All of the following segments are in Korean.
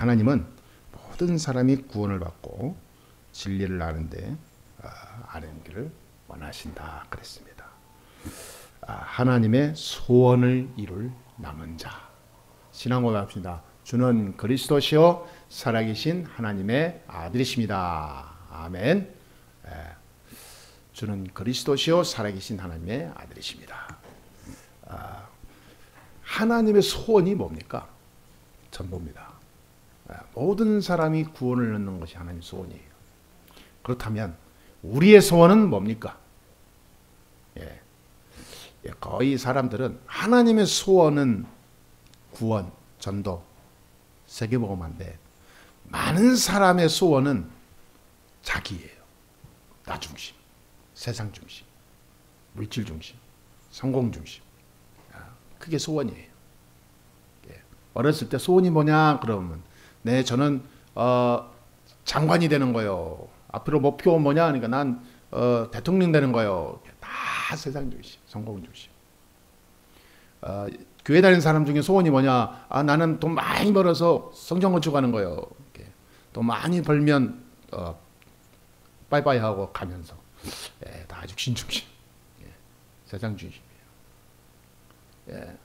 하나님은 모든 사람이 구원을 받고 진리를 아는데 아는 길을 원하신다 그랬습니다. 하나님의 소원을 이룰 남은 자. 신앙 고백합시다. 주는 그리스도시요 살아계신 하나님의 아들이십니다. 아멘. 주는 그리스도시요 살아계신 하나님의 아들이십니다. 하나님의 소원이 뭡니까? 전부입니다. 모든 사람이 구원을 얻는 것이 하나님의 소원이에요. 그렇다면 우리의 소원은 뭡니까? 거의 사람들은 하나님의 소원은 구원, 전도, 세계복음화인데 많은 사람의 소원은 자기예요. 나 중심, 세상 중심, 물질 중심, 성공 중심. 그게 소원이에요. 어렸을 때 소원이 뭐냐 그러면 저는 장관이 되는 거요. 앞으로 목표 뭐냐 하니까 난 대통령 되는 거요. 다 세상 중심, 성공 중심. 교회 다니는 사람 중에 소원이 뭐냐? 나는 돈 많이 벌어서 성전 건축하는 거요. 돈 많이 벌면 빠이빠이 하고 가면서 다 육신 중심, 세상 중심이에요.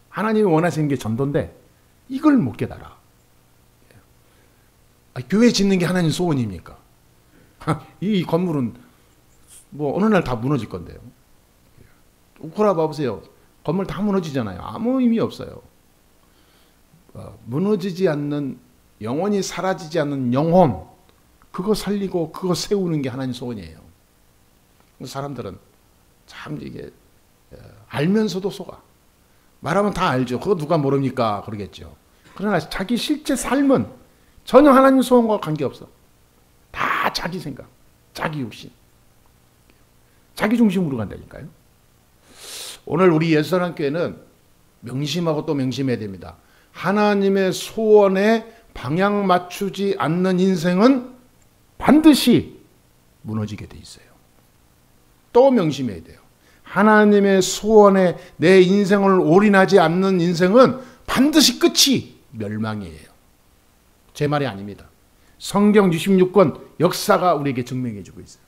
하나님이 원하시는 게 전도인데 이걸 못 깨달아. 교회 짓는 게 하나님 소원입니까? 이 건물은 뭐 어느 날 다 무너질 건데요. 우크라 봐보세요. 건물 다 무너지잖아요. 아무 의미 없어요. 무너지지 않는, 영원히 사라지지 않는 영혼, 그거 살리고 그거 세우는 게 하나님 소원이에요. 사람들은 참 이게 알면서도 속아. 말하면 다 알죠. 그거 누가 모릅니까? 그러겠죠. 그러나 자기 실제 삶은 전혀 하나님 소원과 관계없어. 다 자기 생각, 자기 욕심, 자기 중심으로 간다니까요. 오늘 우리 예수사랑교회는 명심하고 또 명심해야 됩니다. 하나님의 소원에 방향 맞추지 않는 인생은 반드시 무너지게 돼 있어요. 또 명심해야 돼요. 하나님의 소원에 내 인생을 올인하지 않는 인생은 반드시 끝이 멸망이에요. 제 말이 아닙니다. 성경 66권 역사가 우리에게 증명해 주고 있어요.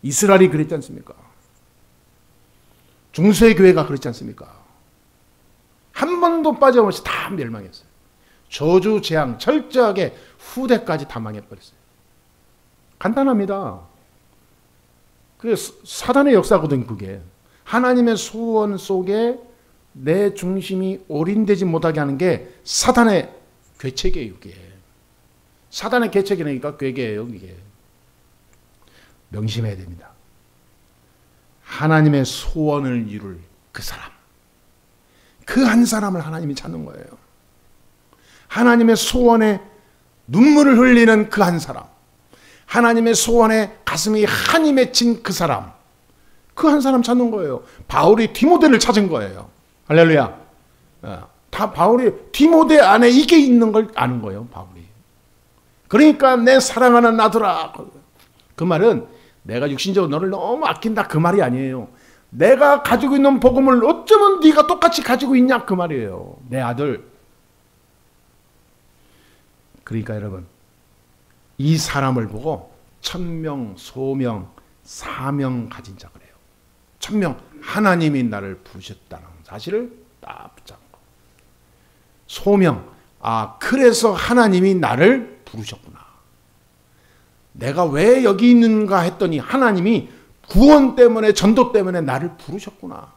이스라엘이 그랬지 않습니까? 중세교회가 그렇지 않습니까? 한 번도 빠짐없이 다 멸망했어요. 저주, 재앙, 철저하게 후대까지 다 망해버렸어요. 간단합니다. 그게 사단의 역사거든, 그게. 하나님의 소원 속에 내 중심이 올인되지 못하게 하는 게 사단의 괴책이에요, 이게. 사단의 괴책이니까 괴계예요, 이게. 명심해야 됩니다. 하나님의 소원을 이룰 그 사람, 그 한 사람을 하나님이 찾는 거예요. 하나님의 소원에 눈물을 흘리는 그 한 사람, 하나님의 소원에 가슴이 한이 맺힌 그 사람, 그 한 사람 찾는 거예요. 바울이 디모데를 찾은 거예요. 할렐루야. 다 바울이 디모데 안에 이게 있는 걸 아는 거예요, 바울이. 그러니까 내 사랑하는 아들아, 그 말은 내가 육신적으로 너를 너무 아낀다 그 말이 아니에요. 내가 가지고 있는 복음을 어쩌면 네가 똑같이 가지고 있냐 그 말이에요. 내 아들. 그러니까 여러분, 이 사람을 보고 천명, 소명, 사명 가진 자 그래요. 천명, 하나님이 나를 부르셨다는 사실을 딱 붙잡고. 소명, 그래서 하나님이 나를 부르셨구나. 내가 왜 여기 있는가 했더니 하나님이 구원 때문에, 전도 때문에 나를 부르셨구나.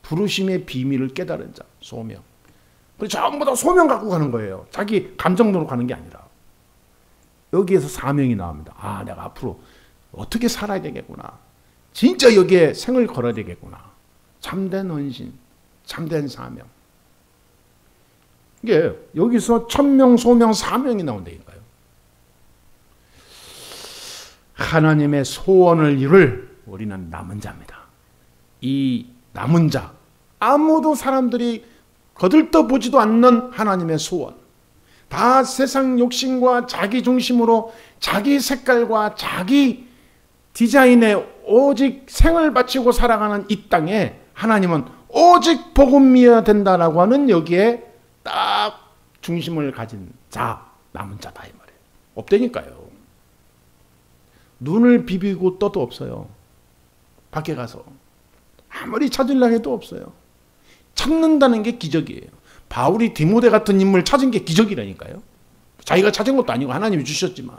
부르심의 비밀을 깨달은 자, 소명. 그래서 전부 다 소명 갖고 가는 거예요. 자기 감정으로 가는 게 아니라. 여기에서 사명이 나옵니다. 내가 앞으로 어떻게 살아야 되겠구나. 진짜 여기에 생을 걸어야 되겠구나. 참된 헌신, 참된 사명. 이게 여기서 천명, 소명, 사명이 나온다니까요. 하나님의 소원을 이룰 우리는 남은 자입니다. 이 남은 자, 아무도 사람들이 거들떠보지도 않는 하나님의 소원, 다 세상 욕심과 자기 중심으로 자기 색깔과 자기 디자인에 오직 생을 바치고 살아가는 이 땅에 하나님은 오직 복음이어야 된다라고 하는 여기에 딱 중심을 가진 자, 남은 자다 이 말이에요. 없다니까요. 눈을 비비고 떠도 없어요. 밖에 가서 아무리 찾으려고 해도 없어요. 찾는다는 게 기적이에요. 바울이 디모데 같은 인물을 찾은 게 기적이라니까요. 자기가 찾은 것도 아니고 하나님이 주셨지만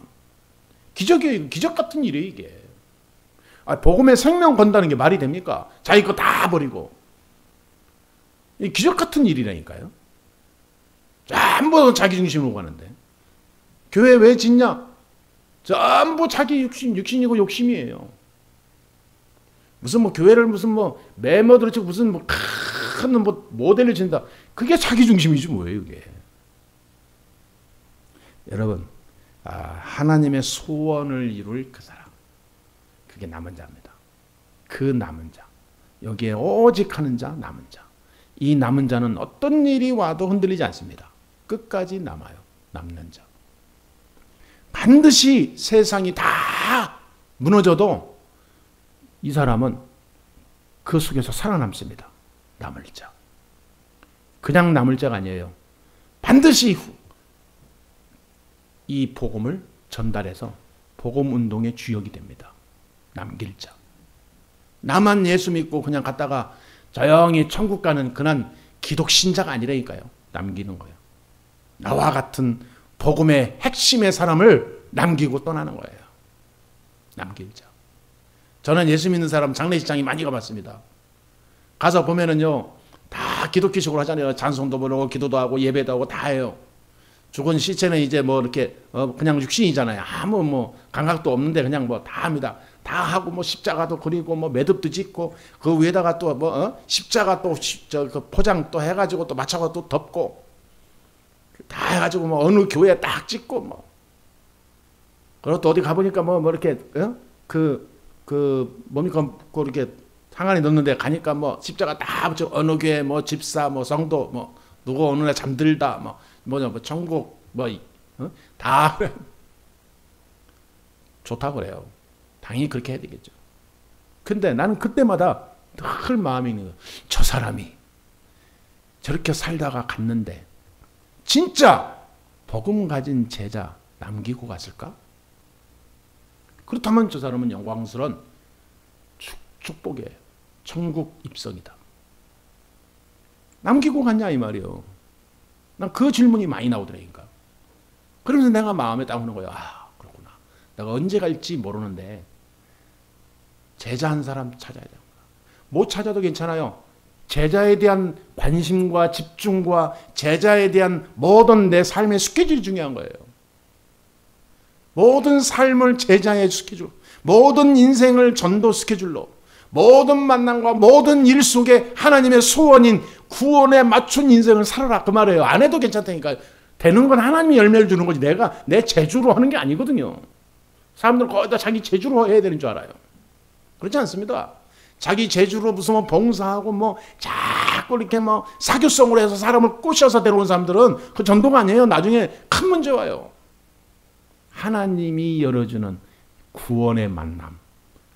기적이에요. 기적 같은 일이에요 이게. 복음에 생명 건다는 게 말이 됩니까? 자기 거 다 버리고. 기적 같은 일이라니까요. 전부 자기 중심으로 가는데. 교회 왜 짓냐? 전부 자기 육신이고 욕심이에요. 무슨 뭐 교회를 무슨 뭐 매머드로 치고 무슨 뭐 큰 뭐 모델을 진다. 그게 자기 중심이지 뭐예요, 그게. 여러분, 하나님의 소원을 이룰 그 사람. 그게 남은 자입니다. 그 남은 자. 여기에 오직 하는 자, 남은 자. 이 남은 자는 어떤 일이 와도 흔들리지 않습니다. 끝까지 남아요. 남는 자. 반드시 세상이 다 무너져도 이 사람은 그 속에서 살아남습니다. 남을 자. 그냥 남을 자가 아니에요. 반드시 이 복음을 전달해서 복음 운동의 주역이 됩니다. 남길 자. 나만 예수 믿고 그냥 갔다가 조용히 천국 가는 그런 기독신자가 아니라니까요. 남기는 거예요. 나와 같은 복음의 핵심의 사람을 남기고 떠나는 거예요. 남길 자. 저는 예수 믿는 사람 장례식장에 많이 가봤습니다. 가서 보면은요, 다 기독교식으로 하잖아요. 찬송도 부르고 기도도 하고 예배도 하고 다 해요. 죽은 시체는 이제 뭐 이렇게 그냥 육신이잖아요. 아무 뭐 감각도 없는데 그냥 뭐 다 합니다. 다 하고 뭐 십자가도 그리고 뭐 매듭도 짓고 그 위에다가 또 뭐 십자가 또 그 포장 또 해가지고 또 맞춰서 또 덮고 다 해가지고 뭐 어느 교회에 딱 찍고 뭐 그리고 또 어디 가보니까 뭐 이렇게 뭡니까 그 이렇게 상안에 넣는데 가니까 뭐 십자가 다 붙여 어느 교회 뭐 집사 뭐 성도 뭐 누구 어느 날 잠들다 뭐 천국 다 좋다고 그래요. 당연히 그렇게 해야 되겠죠. 근데 나는 그때마다 늘 마음이 있는 거예요. 저 사람이 저렇게 살다가 갔는데 진짜 복음 가진 제자 남기고 갔을까? 그렇다면 저 사람은 영광스러운 축복이에요. 천국 입성이다. 남기고 갔냐 이 말이에요. 난 그 질문이 많이 나오더라니까. 그러면서 내가 마음에 딱 오는 거예요. 그렇구나. 내가 언제 갈지 모르는데 제자 한 사람 찾아야 된다. 못 찾아도 괜찮아요. 제자에 대한 관심과 집중과 제자에 대한 모든 내 삶의 스케줄이 중요한 거예요. 모든 삶을 제자의 스케줄, 모든 인생을 전도 스케줄로, 모든 만남과 모든 일 속에 하나님의 소원인 구원에 맞춘 인생을 살아라 그 말이에요. 안 해도 괜찮다니까. 되는 건 하나님이 열매를 주는 거지 내가 내 재주로 하는 게 아니거든요. 사람들은 거의 다 자기 재주로 해야 되는 줄 알아요. 그렇지 않습니다. 자기 재주로 무슨 뭐 봉사하고 뭐 자꾸 이렇게 뭐 사교성으로 해서 사람을 꼬셔서 데려온 사람들은 그 전도가 아니에요. 나중에 큰 문제 와요. 하나님이 열어주는 구원의 만남.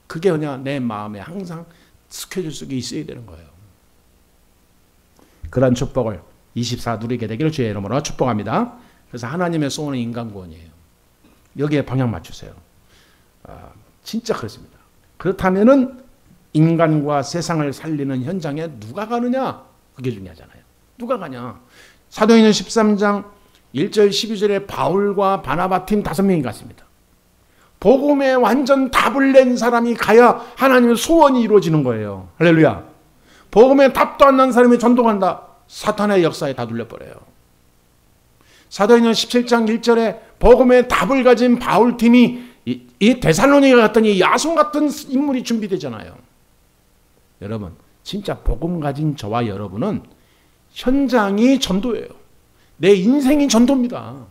그게 그냥 내 마음에 항상 스케줄 속에 있어야 되는 거예요. 그런 축복을 24 누리게 되기를 주의 이름으로 축복합니다. 그래서 하나님의 소원은 인간 구원이에요. 여기에 방향 맞추세요. 진짜 그렇습니다. 그렇다면은 인간과 세상을 살리는 현장에 누가 가느냐? 그게 중요하잖아요. 누가 가냐? 사도행전 13장 1절 12절에 바울과 바나바 팀 5명이 갔습니다. 복음에 완전 답을 낸 사람이 가야 하나님의 소원이 이루어지는 거예요. 할렐루야. 복음에 답도 안 난 사람이 전도간다. 사탄의 역사에 다 눌려버려요. 사도행전 17장 1절에 복음에 답을 가진 바울팀이 이 데살로니가 갔더니 야손 같은 인물이 준비되잖아요. 여러분 진짜 복음 가진 저와 여러분은 현장이 전도예요. 내 인생이 전도입니다.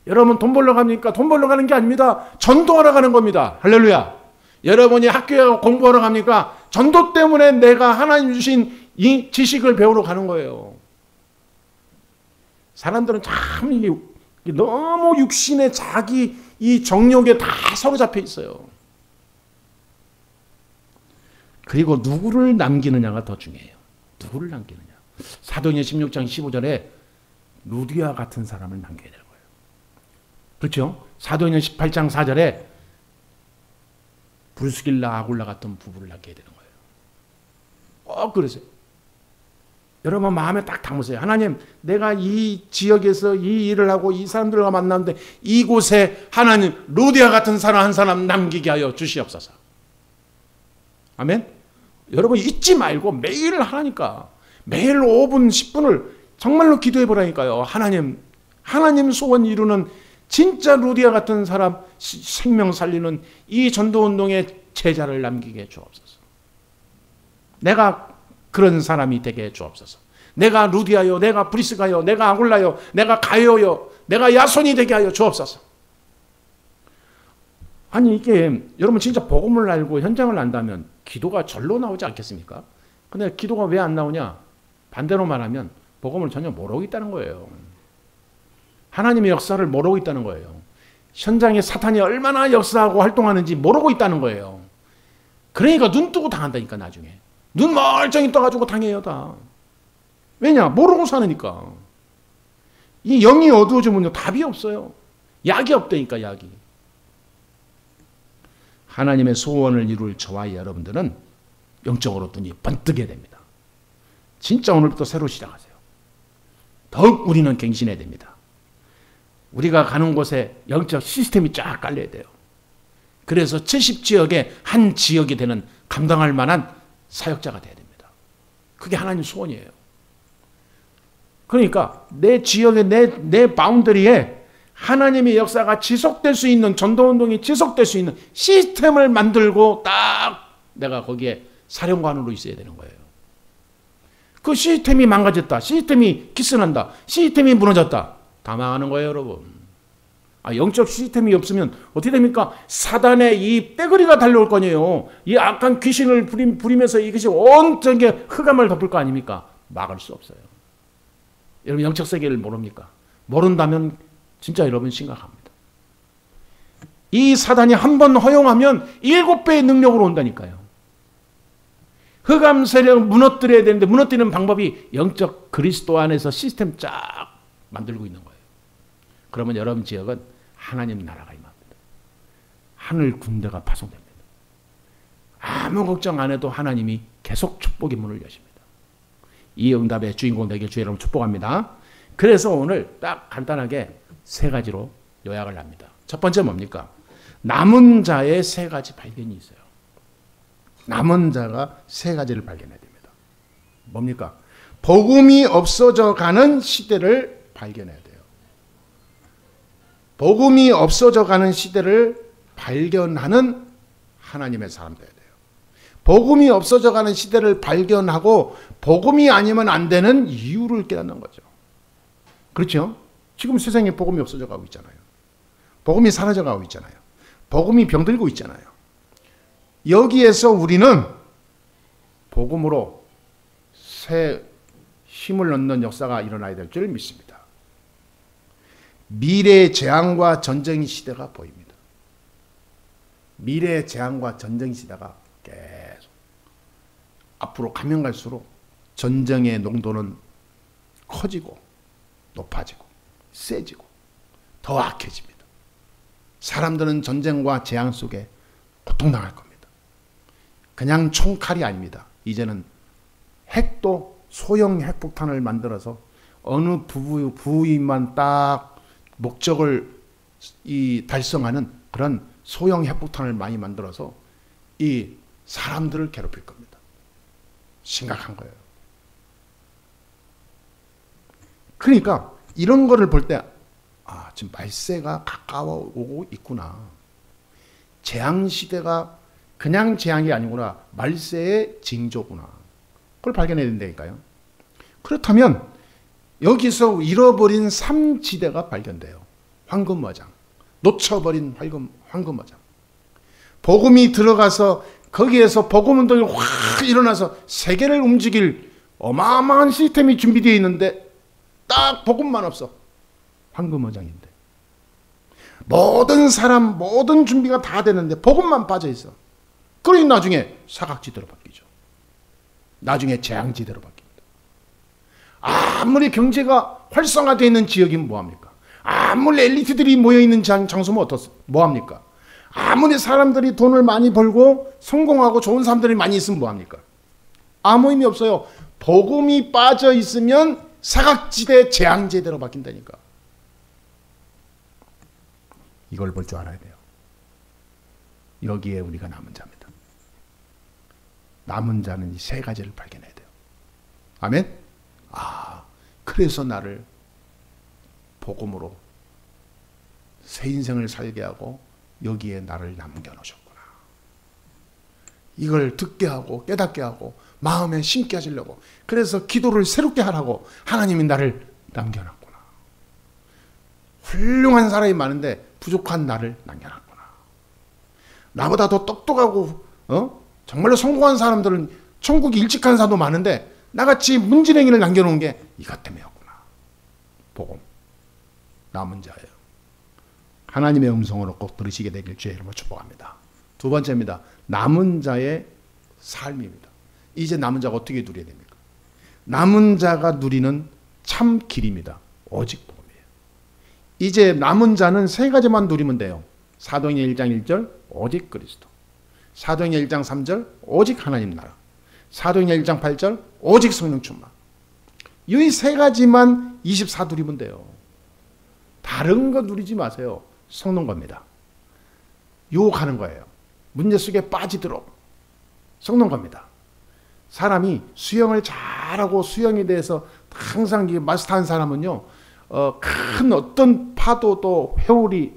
여러분 돈 벌러 갑니까? 돈 벌러 가는 게 아닙니다. 전도하러 가는 겁니다. 할렐루야. 여러분이 학교에 공부하러 갑니까? 전도 때문에 내가 하나님 주신 이 지식을 배우러 가는 거예요. 사람들은 참 이게 너무 육신의 자기 이 정욕에 다 사로잡혀 있어요. 그리고 누구를 남기느냐가 더 중요해요. 누구를 남기느냐. 사도행전 16장 15절에 루디아 같은 사람을 남겨야 되는 거예요. 그렇죠? 사도행전 18장 4절에 브루스길라 아굴라 같은 부부를 낳게 되는 거예요. 그러세요. 여러분 마음에 딱 담으세요. 하나님, 내가 이 지역에서 이 일을 하고 이 사람들과 만났는데 이곳에 하나님 루디아 같은 사람 한 사람 남기게 하여 주시옵소서. 아멘. 여러분 잊지 말고 매일 하라니까. 매일 5분 10분을 정말로 기도해 보라니까요. 하나님 소원 이루는 진짜 루디아 같은 사람 생명 살리는 이 전도운동의 제자를 남기게 해 주옵소서. 내가 그런 사람이 되게 해 주옵소서. 내가 루디아요, 내가 브리스가요, 내가 아굴라요, 내가 가요요, 내가 야손이 되게 하여 주옵소서. 아니 이게 여러분 진짜 복음을 알고 현장을 안다면 기도가 절로 나오지 않겠습니까? 근데 기도가 왜 안 나오냐? 반대로 말하면 복음을 전혀 모르고 있다는 거예요. 하나님의 역사를 모르고 있다는 거예요. 현장에 사탄이 얼마나 역사하고 활동하는지 모르고 있다는 거예요. 그러니까 눈 뜨고 당한다니까 나중에. 눈 멀쩡히 떠가지고 당해요 다. 왜냐? 모르고 사니까. 이 영이 어두워지면요 답이 없어요. 약이 없다니까 약이. 하나님의 소원을 이룰 저와 여러분들은 영적으로 눈이 번뜨게 됩니다. 진짜 오늘부터 새로 시작하세요. 더욱 우리는 갱신해야 됩니다. 우리가 가는 곳에 영적 시스템이 쫙 깔려야 돼요. 그래서 70지역의 한 지역이 되는 감당할 만한 사역자가 돼야 됩니다. 그게 하나님 소원이에요. 그러니까 내 지역의 내 바운더리에 하나님의 역사가 지속될 수 있는 전도운동이 지속될 수 있는 시스템을 만들고 딱 내가 거기에 사령관으로 있어야 되는 거예요. 그 시스템이 망가졌다. 시스템이 기스난다. 시스템이 무너졌다. 다 망하는 거예요, 여러분. 영적 시스템이 없으면 어떻게 됩니까? 사단의 이 떼거리가 달려올 거 아니에요. 이 악한 귀신을 부리면서 이것이 온전히 흑암을 덮을 거 아닙니까? 막을 수 없어요. 여러분 영적 세계를 모릅니까? 모른다면 진짜 여러분 심각합니다. 이 사단이 한 번 허용하면 7배의 능력으로 온다니까요. 흑암 세력을 무너뜨려야 되는데 무너뜨리는 방법이 영적 그리스도 안에서 시스템 쫙 만들고 있는 거예요. 그러면 여러분 지역은 하나님 나라가 임합니다. 하늘 군대가 파송됩니다. 아무 걱정 안 해도 하나님이 계속 축복의 문을 여십니다. 이 응답의 주인공 되길 주 여러분 축복합니다. 그래서 오늘 딱 간단하게 3가지로 요약을 합니다. 첫 번째 뭡니까? 남은 자의 3가지 발견이 있어요. 남은 자가 3가지를 발견해야 됩니다. 뭡니까? 복음이 없어져 가는 시대를 발견해야 돼요. 복음이 없어져 가는 시대를 발견하는 하나님의 사람 되어야 돼요. 복음이 없어져 가는 시대를 발견하고 복음이 아니면 안 되는 이유를 깨닫는 거죠. 그렇죠? 지금 세상에 복음이 없어져 가고 있잖아요. 복음이 사라져 가고 있잖아요. 복음이 병들고 있잖아요. 여기에서 우리는 복음으로 새 힘을 얻는 역사가 일어나야 될 줄 믿습니다. 미래의 재앙과 전쟁의 시대가 보입니다. 미래의 재앙과 전쟁 시대가 계속 앞으로 가면 갈수록 전쟁의 농도는 커지고 높아지고 세지고 더 악해집니다. 사람들은 전쟁과 재앙 속에 고통당할 겁니다. 그냥 총칼이 아닙니다. 이제는 핵도 소형 핵폭탄을 만들어서 어느 부위만 딱 목적을 달성하는 그런 소형 핵폭탄을 많이 만들어서 이 사람들을 괴롭힐 겁니다. 심각한 거예요. 그러니까 이런 거를 볼 때 지금 말세가 가까워 오고 있구나. 재앙시대가 그냥 재앙이 아니구나. 말세의 징조구나. 그걸 발견해야 된다니까요. 그렇다면 여기서 잃어버린 3지대가 발견돼요. 황금어장. 놓쳐버린 황금어장. 복음이 들어가서 거기에서 복음운동이 확 일어나서 세계를 움직일 어마어마한 시스템이 준비되어 있는데 딱 복음만 없어. 황금어장인데. 모든 사람, 모든 준비가 다 되는데 복음만 빠져있어. 그러니 나중에 사각지대로 바뀌죠. 나중에 재앙지대로 바뀝니다. 아무리 경제가 활성화되어 있는 지역이면 뭐합니까? 아무리 엘리트들이 모여있는 장소면 뭐합니까? 아무리 사람들이 돈을 많이 벌고 성공하고 좋은 사람들이 많이 있으면 뭐합니까? 아무 의미 없어요. 복음이 빠져 있으면 사각지대 재앙지대로 바뀐다니까. 이걸 볼 줄 알아야 돼요. 여기에 우리가 남은 자입니다. 남은 자는 이 세 가지를 발견해야 돼요. 아멘? 그래서 나를 복음으로 새 인생을 살게 하고 여기에 나를 남겨놓으셨구나. 이걸 듣게 하고 깨닫게 하고 마음에 심게 하시려고, 그래서 기도를 새롭게 하라고 하나님이 나를 남겨놨구나. 훌륭한 사람이 많은데 부족한 나를 남겨놨구나. 나보다 더 똑똑하고 정말로 성공한 사람들은 천국이 일찍 간 사람도 많은데 나같이 문지렁이를 남겨놓은 게 이것 때문이었구나. 복음, 남은 자예요. 하나님의 음성으로 꼭 들으시게 되길 주의 이름으로 축복합니다. 두 번째입니다. 남은 자의 삶입니다. 이제 남은 자가 어떻게 누려야 됩니까? 남은 자가 누리는 참 길입니다. 오직 복음이에요. 이제 남은 자는 세 가지만 누리면 돼요. 사도행전 1장 1절 오직 그리스도, 사도행전 1장 3절 오직 하나님 나라, 사도행전 1장 8절 오직 성령 충만. 이 세 가지만 24 누리면 돼요. 다른 거 누리지 마세요. 속는 겁니다. 유혹하는 거예요. 문제 속에 빠지도록 속는 겁니다. 사람이 수영을 잘하고 수영에 대해서 항상 마스터한 사람은요, 큰 어떤 파도도 회오리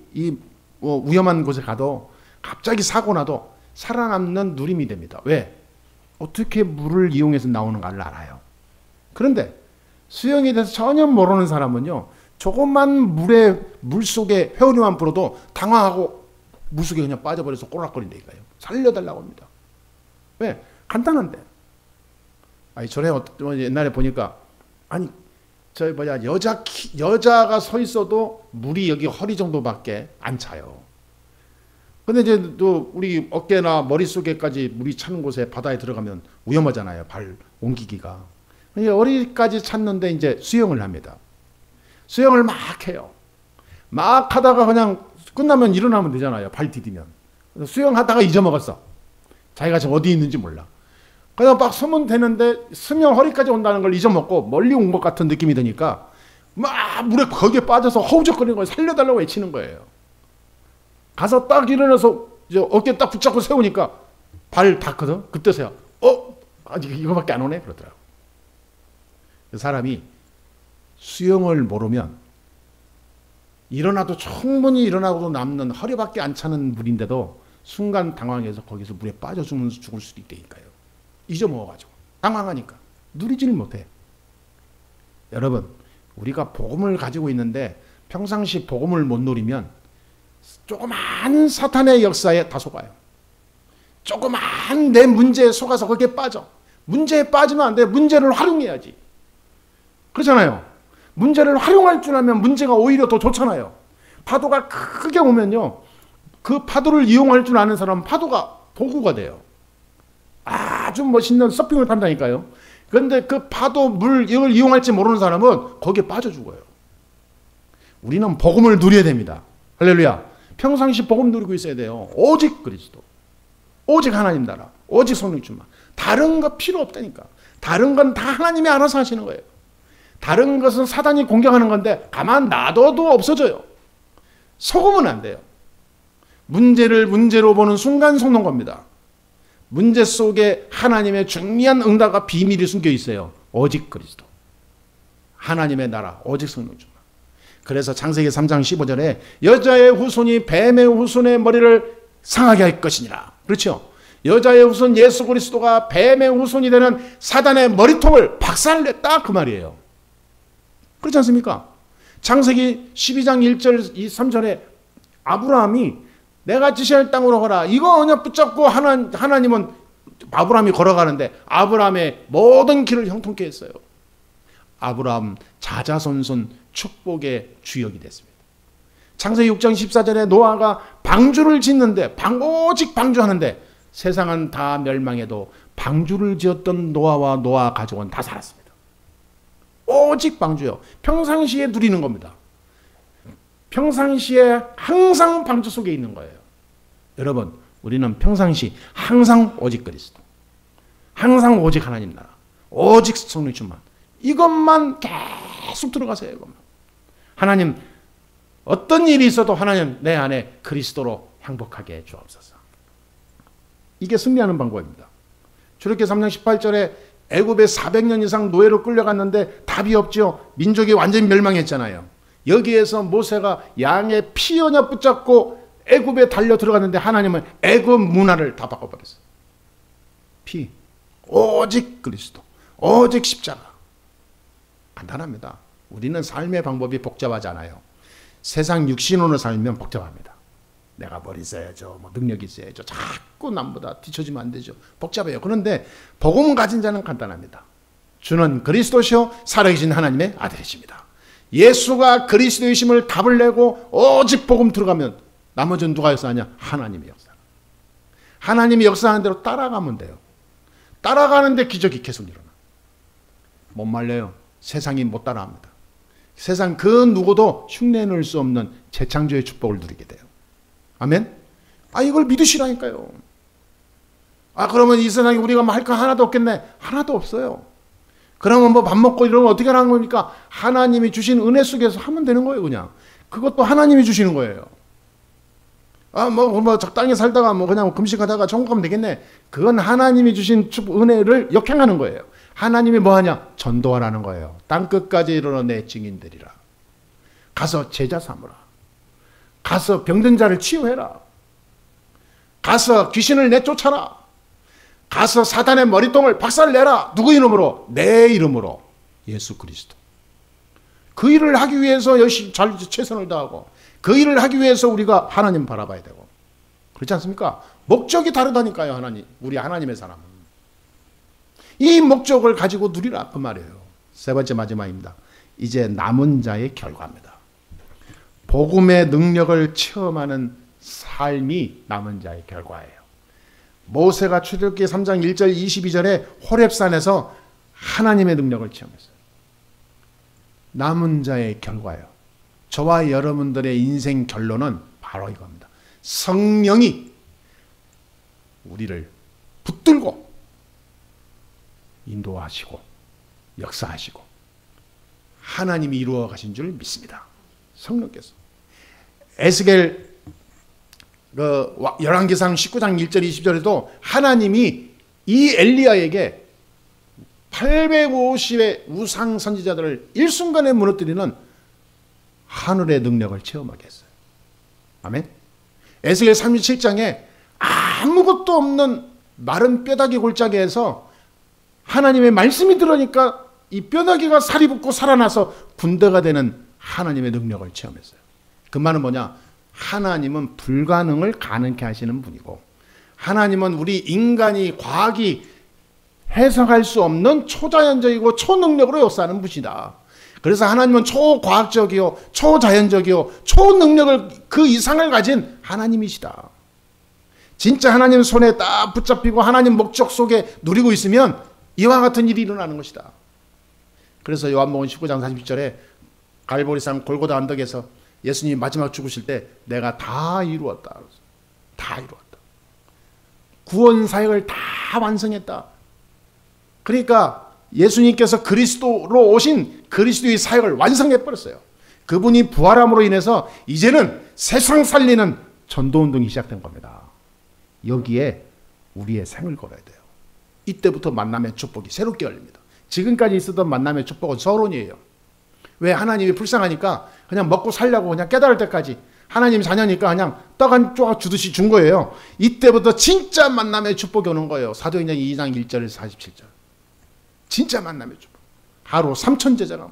위험한 곳에 가도 갑자기 사고 나도 살아남는 누림이 됩니다. 왜? 어떻게 물을 이용해서 나오는가를 알아요. 그런데 수영에 대해서 전혀 모르는 사람은요, 조금만 물 속에 회오리만 불어도 당황하고 물속에 그냥 빠져버려서 꼬락거린다니까요. 살려달라고 합니다. 왜? 간단한데. 전에 옛날에 보니까, 여자가 서 있어도 물이 여기 허리 정도밖에 안 차요. 근데 이제 또 우리 어깨나 머릿속에까지 물이 차는 곳에 바다에 들어가면 위험하잖아요. 발 옮기기가. 어리까지 찼는데 이제 수영을 합니다. 수영을 막 해요. 막 하다가 그냥 끝나면 일어나면 되잖아요. 발 디디면. 수영하다가 잊어먹었어. 자기가 지금 어디 있는지 몰라. 그냥 막 서면 되는데 스면 허리까지 온다는 걸 잊어먹고 멀리 온 것 같은 느낌이 드니까 막 물에 거기에 빠져서 허우적거리는 거예요. 살려달라고 외치는 거예요. 가서 딱 일어나서 이제 어깨 딱 붙잡고 세우니까 발 닿거든. 그때서야 아직 이거밖에 안 오네 그러더라고. 사람이 수영을 모르면 일어나도 충분히 일어나고도 남는 허리밖에 안 차는 물인데도 순간 당황해서 거기서 물에 빠져 죽을 수도 있다니까요. 잊어먹어가지고 당황하니까 누리지를 못해. 여러분, 우리가 복음을 가지고 있는데 평상시 복음을 못 누리면 조그만 사탄의 역사에 다 속아요. 조그만 내 문제에 속아서 거기에 빠져. 문제에 빠지면 안 돼. 문제를 활용해야지. 그렇잖아요. 문제를 활용할 줄 알면 문제가 오히려 더 좋잖아요. 파도가 크게 오면요, 그 파도를 이용할 줄 아는 사람은 파도가 도구가 돼요. 아주 멋있는 서핑을 탄다니까요. 그런데 그 파도 이걸 이용할지 모르는 사람은 거기에 빠져 죽어요. 우리는 복음을 누려야 됩니다. 할렐루야. 평상시 복음 누리고 있어야 돼요. 오직 그리스도, 오직 하나님 나라, 오직 성령 충만. 다른 거 필요 없다니까. 다른 건 다 하나님이 알아서 하시는 거예요. 다른 것은 사단이 공격하는 건데 가만 놔둬도 없어져요. 속으면 안 돼요. 문제를 문제로 보는 순간 속는 겁니다. 문제 속에 하나님의 중요한 응답과 비밀이 숨겨 있어요. 오직 그리스도, 하나님의 나라, 오직 성령 충만. 그래서 창세기 3장 15절에 여자의 후손이 뱀의 후손의 머리를 상하게 할 것이니라. 그렇죠? 여자의 후손 예수 그리스도가 뱀의 후손이 되는 사단의 머리통을 박살냈다 그 말이에요. 그렇지 않습니까? 창세기 12장 1절 3절에 아브라함이 내가 지시할 땅으로 가라. 이거 언약 붙잡고 하나님은 아브라함이 걸어가는데 아브라함의 모든 길을 형통케 했어요. 아브라함 자자손손 축복의 주역이 됐습니다. 창세기 6장 14절에 노아가 방주를 짓는데 오직 방주하는데 세상은 다 멸망해도 방주를 지었던 노아와 노아 가족은 다 살았습니다. 오직 방주요. 평상시에 누리는 겁니다. 평상시에 항상 방주 속에 있는 거예요. 여러분, 우리는 평상시 항상 오직 그리스도, 항상 오직 하나님 나라, 오직 성령 충만, 이것만 계속 들어가세요. 이것만. 하나님, 어떤 일이 있어도 하나님 내 안에 그리스도로 행복하게 해 주옵소서. 이게 승리하는 방법입니다. 출애굽기 3장 18절에 애굽에 400년 이상 노예로 끌려갔는데 답이 없죠. 민족이 완전히 멸망했잖아요. 여기에서 모세가 양의 피 언약 붙잡고 애굽에 달려 들어갔는데 하나님은 애굽 문화를 다 바꿔버렸어요. 피, 오직 그리스도, 오직 십자가. 간단합니다. 우리는 삶의 방법이 복잡하지 않아요. 세상 육신으로 살면 복잡합니다. 내가 뭘 있어야죠, 뭐 능력이 있어야죠, 자꾸 남보다 뒤처지면 안 되죠. 복잡해요. 그런데 복음 가진 자는 간단합니다. 주는 그리스도시요 살아계신 하나님의 아들이십니다. 예수가 그리스도이심을 답을 내고 오직 복음 들어가면 나머지는 누가 역사하냐? 하나님의 역사. 하나님이 역사하는 대로 따라가면 돼요. 따라가는데 기적이 계속 일어나. 못 말려요. 세상이 못 따라합니다. 세상 그 누구도 흉내낼 수 없는 재창조의 축복을 누리게 돼요. 아멘? 이걸 믿으시라니까요. 그러면 이 세상에 우리가 뭐 할 거 하나도 없겠네. 하나도 없어요. 그러면 뭐 밥 먹고 이러면 어떻게 하는 겁니까? 하나님이 주신 은혜 속에서 하면 되는 거예요, 그냥. 그것도 하나님이 주시는 거예요. 뭐 적당히 살다가 뭐 그냥 금식하다가 천국 가면 되겠네. 그건 하나님이 주신 은혜를 역행하는 거예요. 하나님이 뭐 하냐? 전도하라는 거예요. 땅끝까지 이르러 내 증인되리라. 가서 제자 삼으라. 가서 병든 자를 치유해라. 가서 귀신을 내쫓아라. 가서 사단의 머리통을 박살내라. 누구 이름으로? 내 이름으로. 예수 그리스도. 그 일을 하기 위해서 열심히 잘 최선을 다하고 그 일을 하기 위해서 우리가 하나님 바라봐야 되고 그렇지 않습니까? 목적이 다르다니까요. 우리 하나님의 사람은. 이 목적을 가지고 누리라 그 말이에요. 세 번째 마지막입니다. 이제 남은 자의 결과입니다. 복음의 능력을 체험하는 삶이 남은 자의 결과예요. 모세가 출애굽기 3장 1절 22절에 호렙산에서 하나님의 능력을 체험했어요. 남은 자의 결과예요. 저와 여러분들의 인생 결론은 바로 이겁니다. 성령이 우리를 붙들고 인도하시고 역사하시고 하나님이 이루어 가신 줄 믿습니다. 성령께서. 에스겔 열왕기상 19장 1절 20절에도 하나님이 이 엘리야에게 850의 우상 선지자들을 일순간에 무너뜨리는 하늘의 능력을 체험하게 했어요. 아멘. 에스겔 37장에 아무것도 없는 마른 뼈다귀 골짜기에서 하나님의 말씀이 들어오니까 이 뼈다귀가 살이 붙고 살아나서 군대가 되는 하나님의 능력을 체험했어요. 그 말은 뭐냐? 하나님은 불가능을 가능케 하시는 분이고 하나님은 우리 인간이 과학이 해석할 수 없는 초자연적이고 초능력으로 역사하는 분이다. 그래서 하나님은 초과학적이요 초자연적이요 초능력을 그 이상을 가진 하나님이시다. 진짜 하나님 손에 딱 붙잡히고 하나님 목적 속에 누리고 있으면 이와 같은 일이 일어나는 것이다. 그래서 요한복음 19장 40절에 갈보리산 골고다 언덕에서 예수님이 마지막 죽으실 때 내가 다 이루었다. 다 이루었다. 구원 사역을 다 완성했다. 그러니까 예수님께서 그리스도로 오신 그리스도의 사역을 완성해버렸어요. 그분이 부활함으로 인해서 이제는 세상 살리는 전도운동이 시작된 겁니다. 여기에 우리의 생을 걸어야 돼요. 이때부터 만남의 축복이 새롭게 열립니다. 지금까지 있었던 만남의 축복은 서론이에요. 왜? 하나님이 불쌍하니까 그냥 먹고 살려고 그냥 깨달을 때까지 하나님 자녀니까 그냥 떡 한 조각 주듯이 준 거예요. 이때부터 진짜 만남의 축복이 오는 거예요. 사도행전 2장 1절에서 47절. 진짜 만남의 축복. 하루 3,000 제자가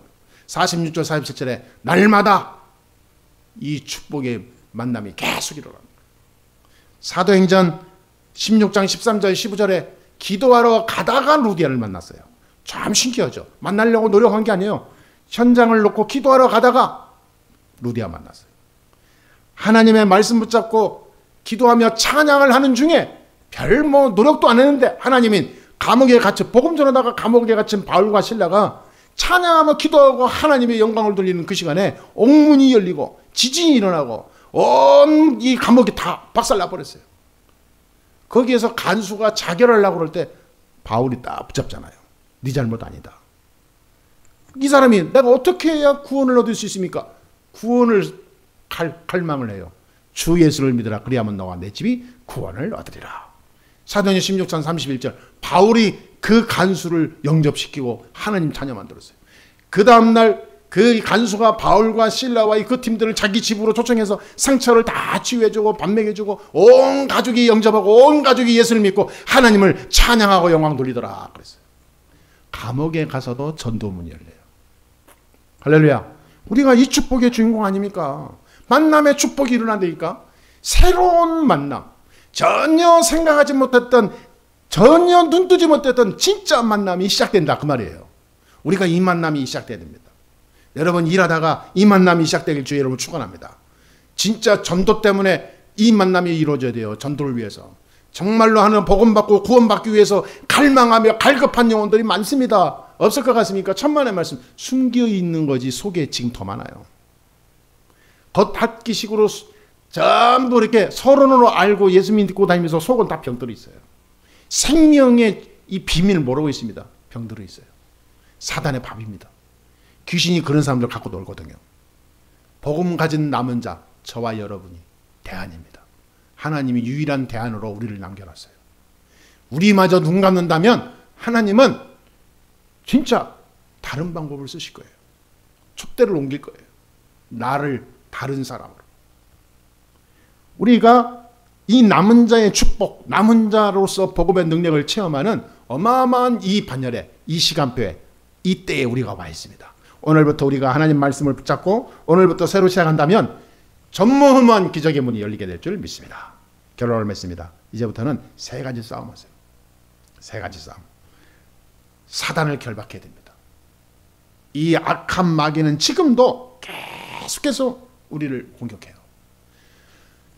46절 47절에 날마다 이 축복의 만남이 계속 일어납니다. 사도행전 16장 13절 15절에 기도하러 가다가 루디아를 만났어요. 참 신기하죠. 만나려고 노력한 게 아니에요. 현장을 놓고 기도하러 가다가 루디아 만났어요. 하나님의 말씀 붙잡고 기도하며 찬양을 하는 중에 별 노력도 안 했는데 하나님이 감옥에 갇혀 복음 전하다가 감옥에 갇힌 바울과 실라가 찬양하며 기도하고 하나님의 영광을 돌리는 그 시간에 옥문이 열리고 지진이 일어나고 온 이 감옥이 다 박살나 버렸어요. 거기에서 간수가 자결하려고 그럴 때 바울이 딱 붙잡잖아요. 네 잘못 아니다. 이 사람이 내가 어떻게 해야 구원을 얻을 수 있습니까? 구원을 갈망을 해요. 주 예수를 믿으라. 그리하면 너와 내 집이 구원을 얻으리라. 사도행전 16장 31절 바울이 그 간수를 영접시키고 하나님 자녀 만들었어요. 그 다음날 그 간수가 바울과 실라와 그 팀들을 자기 집으로 초청해서 상처를 다 치유해주고 반맥해주고 온 가족이 영접하고 온 가족이 예수를 믿고 하나님을 찬양하고 영광 돌리더라 그랬어요. 감옥에 가서도 전도문이 열려요. 할렐루야. 우리가 이 축복의 주인공 아닙니까? 만남의 축복이 일어난다니까. 새로운 만남, 전혀 생각하지 못했던, 전혀 눈뜨지 못했던 진짜 만남이 시작된다 그 말이에요. 우리가 이 만남이 시작돼야 됩니다. 여러분 일하다가 이 만남이 시작되길 주의 여러분 축원합니다. 진짜 전도 때문에 이 만남이 이루어져야 돼요. 전도를 위해서. 정말로 하는 복음받고 구원받기 위해서 갈망하며 갈급한 영혼들이 많습니다. 없을 것 같습니까? 천만의 말씀. 숨겨있는 거지 속에 지금 더 많아요. 겉핥기식으로 전부 이렇게 서론으로 알고 예수 믿고 다니면서 속은 다 병들어 있어요. 생명의 이 비밀을 모르고 있습니다. 병들어 있어요. 사단의 밥입니다. 귀신이 그런 사람들 갖고 놀거든요. 복음 가진 남은 자, 저와 여러분이 대안입니다. 하나님이 유일한 대안으로 우리를 남겨놨어요. 우리마저 눈 감는다면 하나님은 진짜 다른 방법을 쓰실 거예요. 촛대를 옮길 거예요. 나를 다른 사람으로. 우리가 이 남은 자의 축복, 남은 자로서 복음의 능력을 체험하는 어마어마한 이 반열에, 이 시간표에, 이 때에 우리가 와 있습니다. 오늘부터 우리가 하나님 말씀을 붙잡고 오늘부터 새로 시작한다면 전무후무한 기적의 문이 열리게 될 줄 믿습니다. 결론을 맺습니다. 이제부터는 세 가지 싸움 하세요. 세 가지 싸움. 사단을 결박해야 됩니다. 이 악한 마귀는 지금도 계속해서 우리를 공격해요.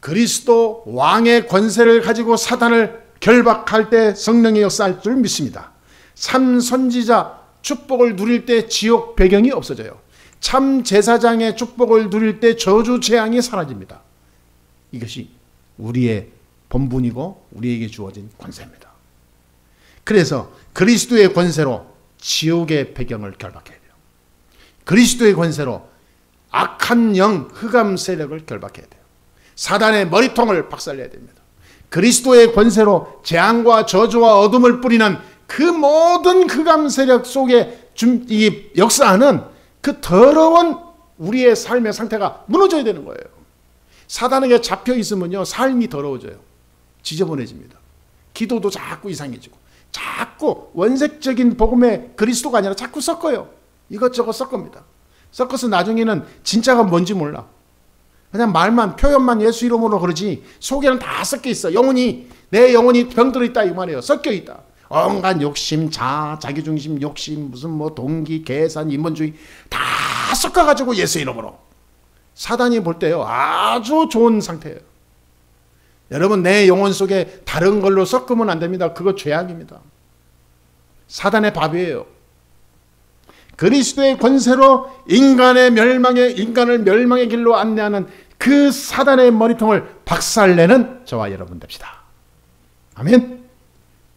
그리스도 왕의 권세를 가지고 사단을 결박할 때 성령의 역사할 줄 믿습니다. 참 선지자 축복을 누릴 때 지옥 배경이 없어져요. 참 제사장의 축복을 누릴 때 저주 재앙이 사라집니다. 이것이 우리의 본분이고 우리에게 주어진 권세입니다. 그래서 그리스도의 권세로 지옥의 배경을 결박해야 돼요. 그리스도의 권세로 악한 영, 흑암 세력을 결박해야 돼요. 사단의 머리통을 박살내야 됩니다. 그리스도의 권세로 재앙과 저주와 어둠을 뿌리는 그 모든 흑암 세력 속에 이 역사하는 그 더러운 우리의 삶의 상태가 무너져야 되는 거예요. 사단에게 잡혀 있으면요, 삶이 더러워져요. 지저분해집니다. 기도도 자꾸 이상해지고, 자꾸 원색적인 복음의 그리스도가 아니라 자꾸 섞어요. 이것저것 섞습니다. 섞어서 나중에는 진짜가 뭔지 몰라. 그냥 말만, 표현만 예수 이름으로 그러지 속에는 다 섞여 있어. 내 영혼이 병들어 있다 이 말이에요. 섞여 있다. 온갖 욕심, 자기중심, 욕심, 무슨 뭐 동기, 계산, 인본주의 다 섞어가지고 예수 이름으로. 사단이 볼 때요 아주 좋은 상태예요. 여러분 내 영혼 속에 다른 걸로 섞으면 안 됩니다. 그거 죄악입니다. 사단의 밥이에요. 그리스도의 권세로 인간을 멸망의 길로 안내하는 그 사단의 머리통을 박살내는 저와 여러분 됩시다. 아멘.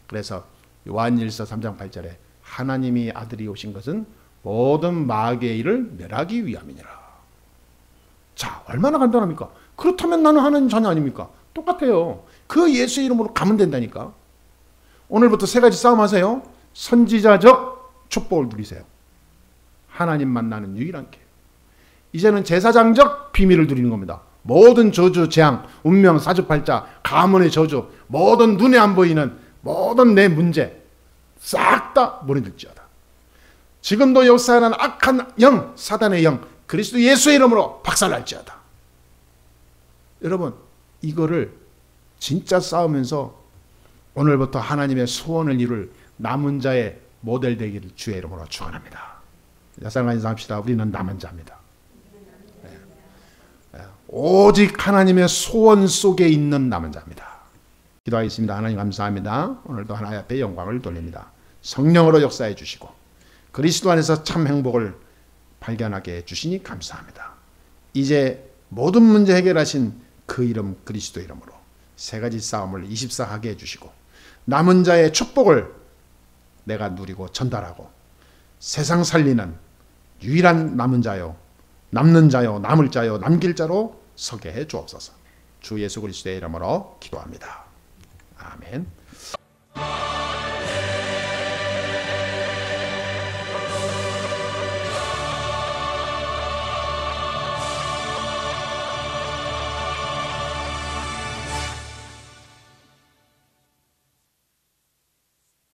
그래서 요한일서 3장 8절에 하나님이 아들이 오신 것은 모든 마귀의 일을 멸하기 위함이니라. 자, 얼마나 간단합니까? 그렇다면 나는 하나님 자녀 아닙니까? 똑같아요. 그 예수 이름으로 가면 된다니까. 오늘부터 세 가지 싸움하세요. 선지자적 축복을 누리세요. 하나님 만나는 유일한 길. 이제는 제사장적 비밀을 누리는 겁니다. 모든 저주, 재앙, 운명, 사주팔자, 가문의 저주, 모든 눈에 안 보이는 모든 내 문제 싹 다 무너질지어다. 지금도 역사하는 악한 영, 사단의 영, 그리스도 예수의 이름으로 박살날지어다. 여러분 이거를 진짜 싸우면서 오늘부터 하나님의 소원을 이룰 남은 자의 모델 되기를 주의 이름으로 축원합니다. 약속한 인사합시다. 우리는 남은 자입니다. 오직 하나님의 소원 속에 있는 남은 자입니다. 기도하겠습니다. 하나님 감사합니다. 오늘도 하나님 앞에 영광을 돌립니다. 성령으로 역사해 주시고 그리스도 안에서 참 행복을 발견하게 해주시니 감사합니다. 이제 모든 문제 해결하신 그 이름 그리스도 이름으로 세 가지 싸움을 24하게 해주시고 남은 자의 축복을 내가 누리고 전달하고 세상 살리는 유일한 남은 자요, 남는 자요, 남을 자요, 남길 자로 서게 해 주옵소서. 주 예수 그리스도의 이름으로 기도합니다. 아멘.